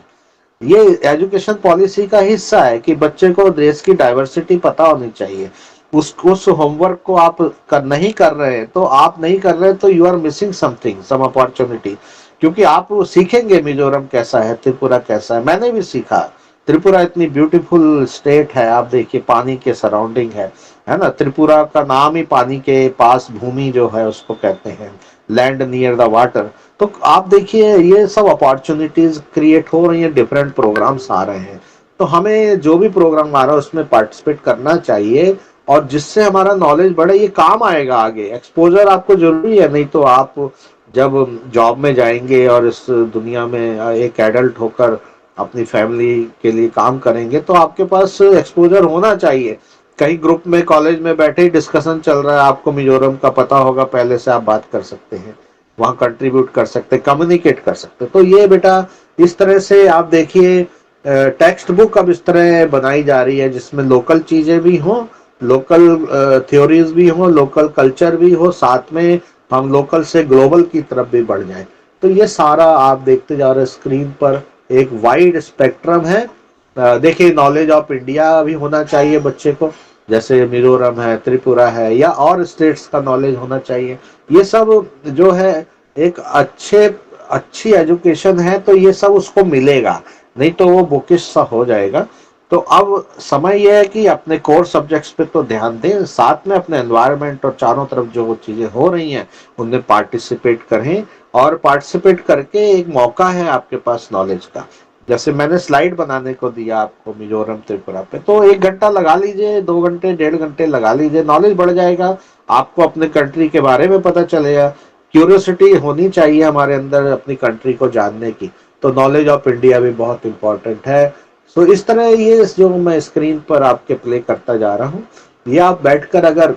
Speaker 2: ये एजुकेशन पॉलिसी का हिस्सा है कि बच्चे को देश की डाइवर्सिटी पता होनी चाहिए। उस होमवर्क को आप नहीं कर रहे हैं तो you are missing something, some opportunity. क्योंकि आप सीखेंगे मिजोरम कैसा है, त्रिपुरा कैसा है। मैंने भी सीखा, त्रिपुरा इतनी ब्यूटीफुल स्टेट है, आप देखिए पानी के सराउंडिंग है ना। त्रिपुरा का नाम ही पानी के पास भूमि जो है उसको कहते हैं, लैंड नियर द वाटर। तो आप देखिए ये सब अपॉर्चुनिटीज क्रिएट हो रही हैं, डिफरेंट प्रोग्राम्स आ रहे हैं। तो हमें जो भी प्रोग्राम आ रहा है उसमें पार्टिसिपेट करना चाहिए और जिससे हमारा नॉलेज बढ़े, ये काम आएगा आगे। एक्सपोजर आपको जरूरी है, नहीं तो आप जब जॉब में जाएंगे और इस दुनिया में एक एडल्ट होकर अपनी फैमिली के लिए काम करेंगे तो आपके पास एक्सपोजर होना चाहिए। कहीं ग्रुप में कॉलेज में बैठे ही डिस्कशन चल रहा है, आपको मिजोरम का पता होगा पहले से, आप बात कर सकते हैं, वहां कंट्रीब्यूट कर सकते, कम्युनिकेट कर सकते। तो ये बेटा इस तरह से आप देखिए टेक्स्ट बुक अब इस तरह बनाई जा रही है जिसमें लोकल चीजें भी हों, लोकल थ्योरीज भी हो, लोकल कल्चर भी हो, साथ में हम लोकल से ग्लोबल की तरफ भी बढ़ जाएं। तो ये सारा आप देखते जा रहे स्क्रीन पर एक वाइड स्पेक्ट्रम है। देखिए नॉलेज ऑफ इंडिया भी होना चाहिए बच्चे को, जैसे मिजोरम है, त्रिपुरा है, या और स्टेट्स का नॉलेज होना चाहिए। ये सब जो है एक अच्छी एजुकेशन है, तो ये सब उसको मिलेगा, नहीं तो वो बुकिश सा हो जाएगा। तो अब समय यह है कि अपने कोर सब्जेक्ट्स पे तो ध्यान दें, साथ में अपने एनवायरनमेंट और चारों तरफ जो चीजें हो रही हैं उनमें पार्टिसिपेट करें। और पार्टिसिपेट करके एक मौका है आपके पास नॉलेज का। जैसे मैंने स्लाइड बनाने को दिया आपको मिजोरम त्रिपुरा पे, तो 1 घंटा लगा लीजिए, 2 घंटे 1.5 घंटे लगा लीजिए, नॉलेज बढ़ जाएगा, आपको अपने कंट्री के बारे में पता चलेगा। क्यूरियोसिटी होनी चाहिए हमारे अंदर अपनी कंट्री को जानने की। तो नॉलेज ऑफ इंडिया भी बहुत इंपॉर्टेंट है। सो इस तरह ये जो मैं स्क्रीन पर आपके प्ले करता जा रहा हूँ, ये आप बैठकर अगर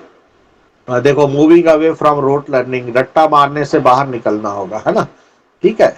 Speaker 2: देखो, moving away from rote learning, रट्टा मारने से बाहर निकलना होगा, है ना, ठीक है।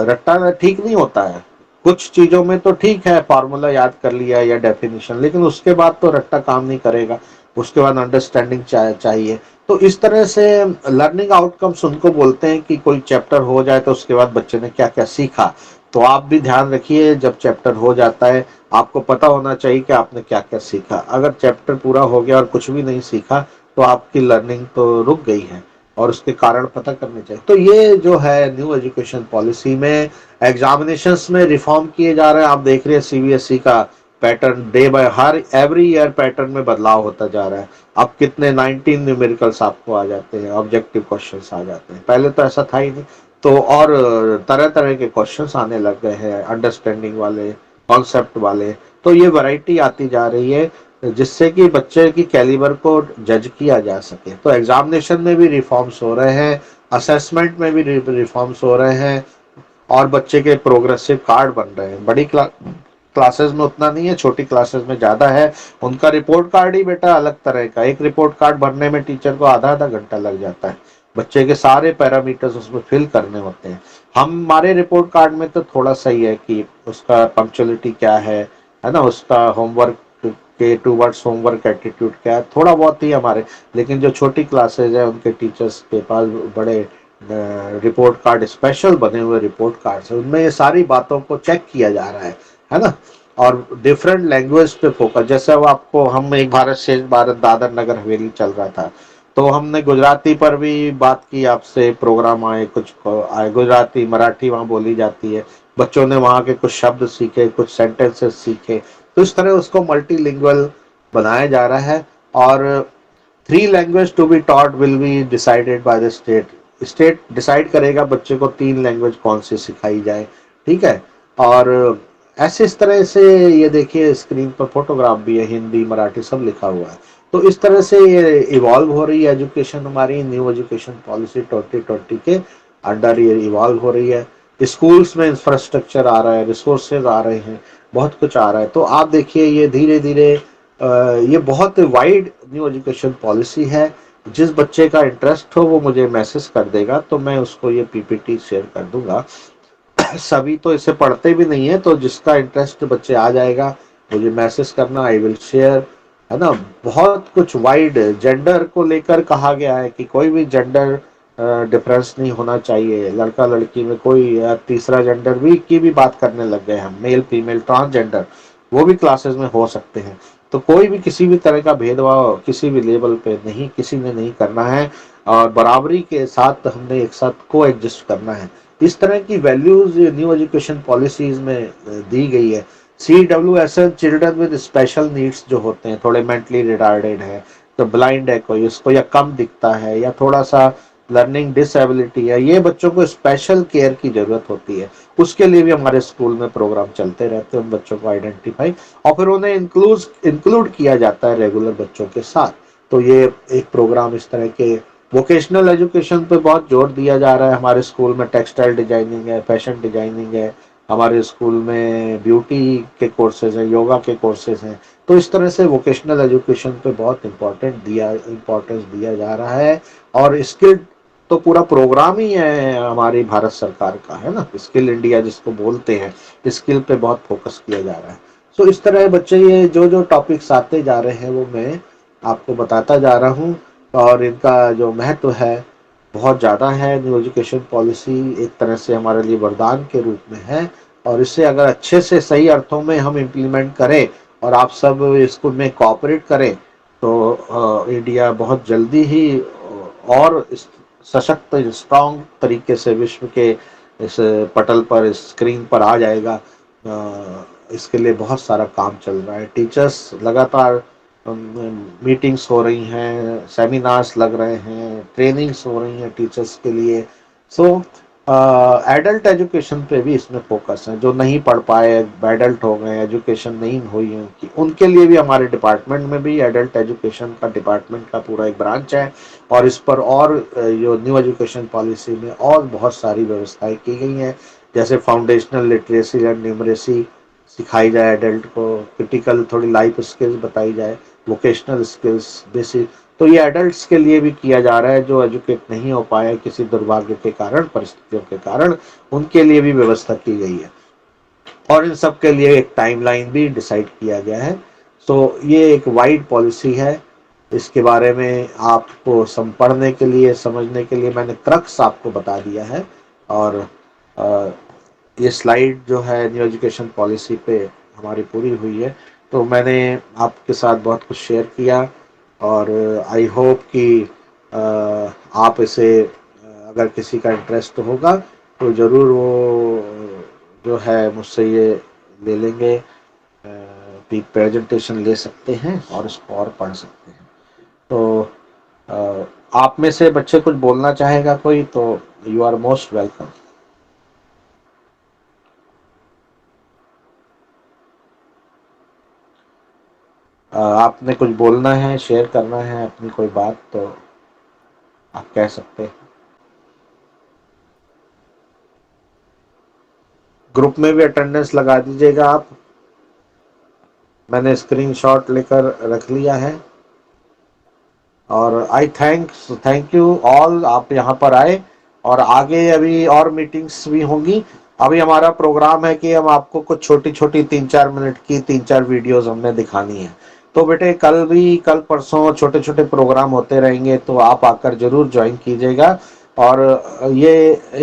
Speaker 2: रट्टा ठीक नहीं होता है, कुछ चीजों में तो ठीक है, फार्मूला याद कर लिया या डेफिनेशन, लेकिन उसके बाद तो रट्टा काम नहीं करेगा, उसके बाद अंडरस्टैंडिंग चाहिए। तो इस तरह से लर्निंग आउटकम्स उनको बोलते हैं कि कोई चैप्टर हो जाए तो उसके बाद बच्चे ने क्या क्या सीखा। तो आप भी ध्यान रखिए, जब चैप्टर हो जाता है आपको पता होना चाहिए कि आपने क्या क्या सीखा। अगर चैप्टर पूरा हो गया और कुछ भी नहीं सीखा तो आपकी लर्निंग तो रुक गई है, और उसके कारण पता करने चाहिए। तो ये जो है न्यू एजुकेशन पॉलिसी में एग्जामिनेशंस में रिफॉर्म किए जा रहे हैं। आप देख रहे हैं सीबीएसई का पैटर्न डे बाय हर एवरी ईयर पैटर्न में बदलाव होता जा रहा है। अब कितने 19 न्यूमेरिकल्स आपको आ जाते हैं, ऑब्जेक्टिव क्वेश्चंस आ जाते हैं, पहले तो ऐसा था ही नहीं। तो और तरह तरह के क्वेश्चंस आने लग गए हैं, अंडरस्टैंडिंग वाले, कॉन्सेप्ट वाले। तो ये वैरायटी आती जा रही है जिससे कि बच्चे की कैलिबर को जज किया जा सके। तो एग्जामिनेशन में भी रिफॉर्म्स हो रहे हैं, असेसमेंट में भी रिफॉर्म्स हो रहे हैं, और बच्चे के प्रोग्रेसिव कार्ड बन रहे हैं। बड़ी क्लासेस में उतना नहीं है, छोटी क्लासेस में ज्यादा है। उनका रिपोर्ट कार्ड ही बेटा अलग तरह का, एक रिपोर्ट कार्ड भरने में टीचर को आधा आधा घंटा लग जाता है। बच्चे के सारे पैरामीटर्स उसमें फिल करने होते हैं। हमारे रिपोर्ट कार्ड में तो थोड़ा सही है कि उसका पंक्चुअलिटी क्या है ना, उसका होमवर्क के 2 वर्ड्स होमवर्क एटीट्यूड क्या है, थोड़ा बहुत ही हमारे। लेकिन जो छोटी क्लासेज है उनके टीचर्स के पास बड़े रिपोर्ट कार्ड, स्पेशल बने हुए रिपोर्ट कार्ड है, उनमें ये सारी बातों को चेक किया जा रहा है ना। और डिफरेंट लैंग्वेज पे फोकस, जैसे अब आपको हम एक भारत श्रेष्ठ भारत दादर नगर हवेली चल रहा था, तो हमने गुजराती पर भी बात की आपसे, प्रोग्राम आए, कुछ आए गुजराती, मराठी वहाँ बोली जाती है, बच्चों ने वहाँ के कुछ शब्द सीखे, कुछ सेंटेंसेस सीखे। तो इस तरह उसको मल्टीलिंगुअल बनाया जा रहा है। और 3 language to be taught will be decided by the state. State decide करेगा बच्चे को 3 लैंग्वेज कौन सी सिखाई जाए, ठीक है। और ऐसे इस तरह से ये देखिए स्क्रीन पर फोटोग्राफ भी है, हिंदी मराठी सब लिखा हुआ है। तो इस तरह से ये इवॉल्व हो रही है एजुकेशन, हमारी न्यू एजुकेशन पॉलिसी 2020 के अंडर ये इवॉल्व हो रही है। स्कूल्स में इंफ्रास्ट्रक्चर आ रहा है, रिसोर्सेज आ रहे हैं, बहुत कुछ आ रहा है। तो आप देखिए ये धीरे धीरे ये बहुत वाइड न्यू एजुकेशन पॉलिसी है। जिस बच्चे का इंटरेस्ट हो वो मुझे मैसेज कर देगा, तो मैं उसको ये पीपीटी शेयर कर दूंगा। सभी तो इसे पढ़ते भी नहीं है, तो जिसका इंटरेस्ट बच्चे आ जाएगा मुझे मैसेज करना, आई विल शेयर, है ना। बहुत कुछ वाइड जेंडर को लेकर कहा गया है कि कोई भी जेंडर डिफरेंस नहीं होना चाहिए, लड़का लड़की में कोई तीसरा जेंडर भी की भी बात करने लग गए हम, मेल फीमेल ट्रांसजेंडर, वो भी क्लासेस में हो सकते हैं। तो कोई भी किसी भी तरह का भेदभाव किसी भी लेवल पे नहीं, किसी ने नहीं करना है, और बराबरी के साथ हमने एक साथ को एग्जिस्ट करना है। इस तरह की वैल्यूज न्यू एजुकेशन पॉलिसीज में दी गई है। CWSN children with special needs जो होते हैं, थोड़े मेंटली रिटार्डेड है, तो ब्लाइंड है कोई, उसको या कम दिखता है, या थोड़ा सा लर्निंग डिसेबिलिटी है, ये बच्चों को स्पेशल केयर की जरूरत होती है। उसके लिए भी हमारे स्कूल में प्रोग्राम चलते रहते हैं, उन बच्चों को आइडेंटिफाई और फिर उन्हें इंक्लूड किया जाता है रेगुलर बच्चों के साथ। तो ये एक प्रोग्राम इस तरह के। वोकेशनल एजुकेशन पे बहुत जोर दिया जा रहा है हमारे स्कूल में, टेक्सटाइल डिजाइनिंग है, फैशन डिजाइनिंग है, हमारे स्कूल में ब्यूटी के कोर्सेज हैं, योगा के कोर्सेज हैं। तो इस तरह से वोकेशनल एजुकेशन पे बहुत इम्पोर्टेंस दिया जा रहा है। और स्किल तो पूरा प्रोग्राम ही है हमारी भारत सरकार का, है ना, स्किल इंडिया जिसको बोलते हैं, स्किल पे बहुत फोकस किया जा रहा है। तो इस तरह बच्चे ये जो जो टॉपिक्स आते जा रहे हैं वो मैं आपको बताता जा रहा हूँ। और इनका जो महत्व है बहुत ज़्यादा है। न्यू एजुकेशन पॉलिसी एक तरह से हमारे लिए वरदान के रूप में है, और इसे अगर अच्छे से सही अर्थों में हम इम्प्लीमेंट करें और आप सब इसको में कोऑपरेट करें तो इंडिया बहुत जल्दी ही और सशक्त स्ट्रांग तरीके से विश्व के इस पटल पर, इस स्क्रीन पर आ जाएगा। इसके लिए बहुत सारा काम चल रहा है। टीचर्स लगातार मीटिंग्स हो रही हैं, सेमिनार्स लग रहे हैं, ट्रेनिंग्स हो रही हैं टीचर्स के लिए। सो एडल्ट एजुकेशन पे भी इसमें फोकस है। जो नहीं पढ़ पाए, एडल्ट हो गए, एजुकेशन नहीं हुई है उनके लिए भी हमारे डिपार्टमेंट में भी एडल्ट एजुकेशन का डिपार्टमेंट का पूरा एक ब्रांच है। और इस पर और जो न्यू एजुकेशन पॉलिसी में और बहुत सारी व्यवस्थाएं की गई हैं, जैसे फाउंडेशनल लिटरेसी एंड न्यूमरेसी सिखाई जाए एडल्ट को, क्रिटिकल थोड़ी लाइफ स्किल्स बताई जाए, वोकेशनल स्किल्स बेसिक। तो ये एडल्ट्स के लिए भी किया जा रहा है जो एजुकेट नहीं हो पाए किसी दुर्भाग्य के कारण, परिस्थितियों के कारण, उनके लिए भी व्यवस्था की गई है। और इन सब के लिए एक टाइमलाइन भी डिसाइड किया गया है। तो ये एक वाइड पॉलिसी है। इसके बारे में आपको पढ़ने के लिए, समझने के लिए मैंने क्रक्स आपको बता दिया है। और ये स्लाइड जो है न्यू एजुकेशन पॉलिसी पे हमारी पूरी हुई है, तो मैंने आपके साथ बहुत कुछ शेयर किया और आई होप कि आप इसे अगर किसी का इंटरेस्ट होगा तो ज़रूर वो जो है मुझसे ये ले लेंगे, प्रेजेंटेशन ले सकते हैं और इसको और पढ़ सकते हैं। तो आप में से बच्चे कुछ बोलना चाहेगा कोई तो यू आर मोस्ट वेलकम। आपने कुछ बोलना है, शेयर करना है अपनी कोई बात तो आप कह सकते हैं। ग्रुप में भी अटेंडेंस लगा दीजिएगा आप, मैंने स्क्रीनशॉट लेकर रख लिया है। और आई थैंक यू ऑल, आप यहाँ पर आए और आगे अभी और मीटिंग्स भी होंगी। अभी हमारा प्रोग्राम है कि हम आपको कुछ छोटी छोटी 3-4 मिनट की 3-4 वीडियोस हमने दिखानी है। तो बेटे कल परसों छोटे छोटे प्रोग्राम होते रहेंगे, तो आप आकर जरूर ज्वाइन कीजिएगा। और ये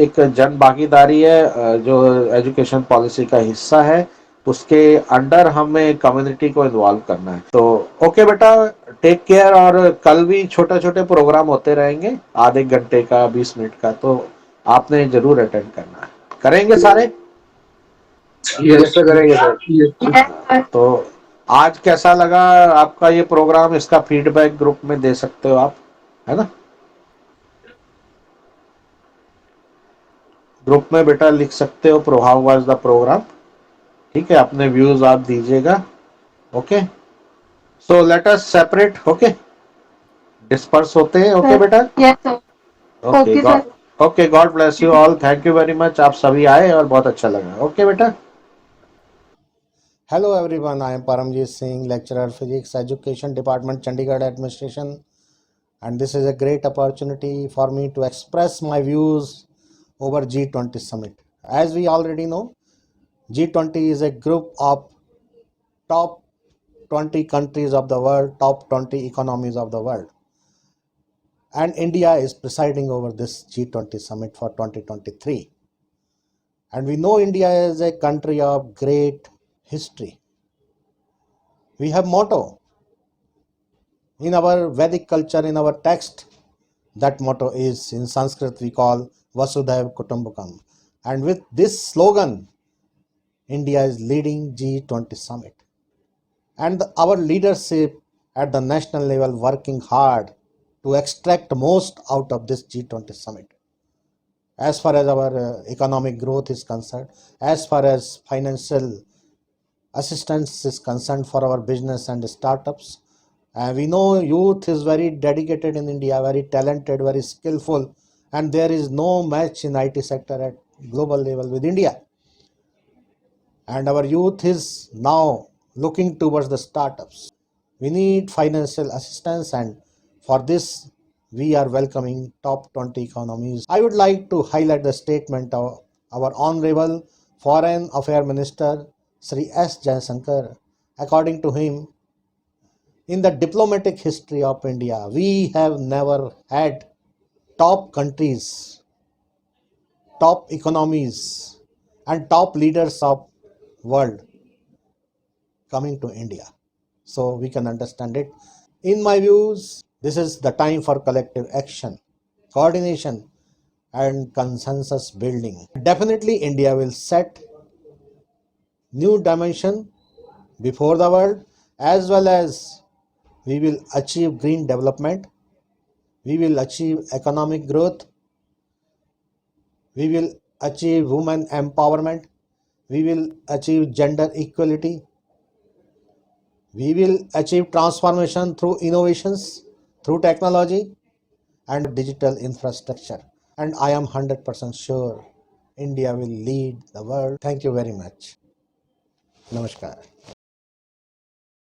Speaker 2: एक जन भागीदारी है जो एजुकेशन पॉलिसी का हिस्सा है, उसके अंडर हमें कम्युनिटी को इन्वॉल्व करना है। तो ओके बेटा, टेक केयर। और कल भी छोटे छोटे प्रोग्राम होते रहेंगे, आधे घंटे का 20 मिनट का, तो आपने जरूर अटेंड करना है। करेंगे सारे?
Speaker 4: यस सर, करेंगे सर।
Speaker 1: Yes,
Speaker 2: तो आज कैसा लगा आपका ये प्रोग्राम, इसका फीडबैक ग्रुप में दे सकते हो आप, है ना? ग्रुप में बेटा लिख सकते हो हाउ वाज द प्रोग्राम, ठीक है? अपने व्यूज आप दीजिएगा। Okay, so let us separate, okay, disperse होते हैं। ओके बेटा,
Speaker 1: yes, sir.
Speaker 2: Okay
Speaker 1: Okay,
Speaker 2: God,
Speaker 1: sir.
Speaker 2: Okay, God bless you all, thank you very much, आप सभी आए और बहुत अच्छा लगा। ओके बेटा। Hello everyone, I am Paramjit Singh, lecturer physics education department Chandigarh administration, and this is a great opportunity for me to express my views over G20 summit. As we already know, G20 is a group of top 20 countries of the world, top 20 economies of the world, and India is presiding over this G20 summit for 2023. And we know India is a country of great history. We have motto in our Vedic culture, in our text. That motto is, in Sanskrit we call Vasudhaiva Kutumbakam. And with this slogan, India is leading G20 summit. And our leadership at the national level working hard to extract most out of this G20 summit. As far as our economic growth is concerned, as far as financial assistance is concerned for our business and startups. We know youth is very dedicated in India, very talented, very skillful, and there is no match in IT sector at global level with India. And our youth is now looking towards the startups. We need financial assistance, and for this we are welcoming top 20 economies. I would like to highlight the statement of our Honorable Foreign Affairs Minister Sri S. Jaishankar. According to him, in the diplomatic history of India, we have never had top countries, top economies, and top leaders of world coming to India. So we can understand it. In my views, this is the time for collective action, coordination, and consensus building. Definitely, India will set new dimension before the world, as well as we will achieve green development, we will achieve economic growth, we will achieve women empowerment, we will achieve gender equality, we will achieve transformation through innovations, through technology and digital infrastructure. And I am 100% sure India will lead the world. Thank you very much. Namaskar.